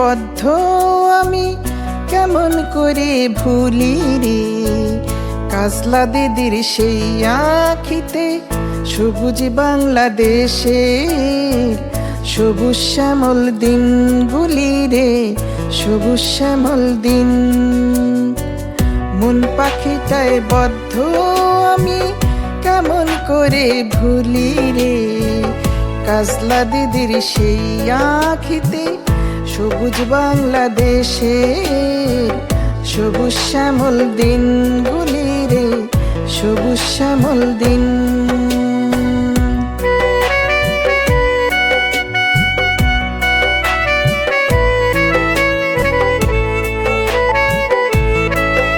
বদ্ধ আমি কেমন করে ভুলি রে কাজলা দিদির সেই আখিতে সবুজ বাংলাদেশের সবুজ শ্যামল দিনগুলি রে সবুজ শ্যামল দিন। মন পাখিটায় বদ্ধ আমি কেমন করে ভুলি রে কাজলা দিদির সেই আখিতে সবুজ বাংলাদেশের সবুজ শ্যামল দিনগুলি রে সবুজ শ্যামল দিন।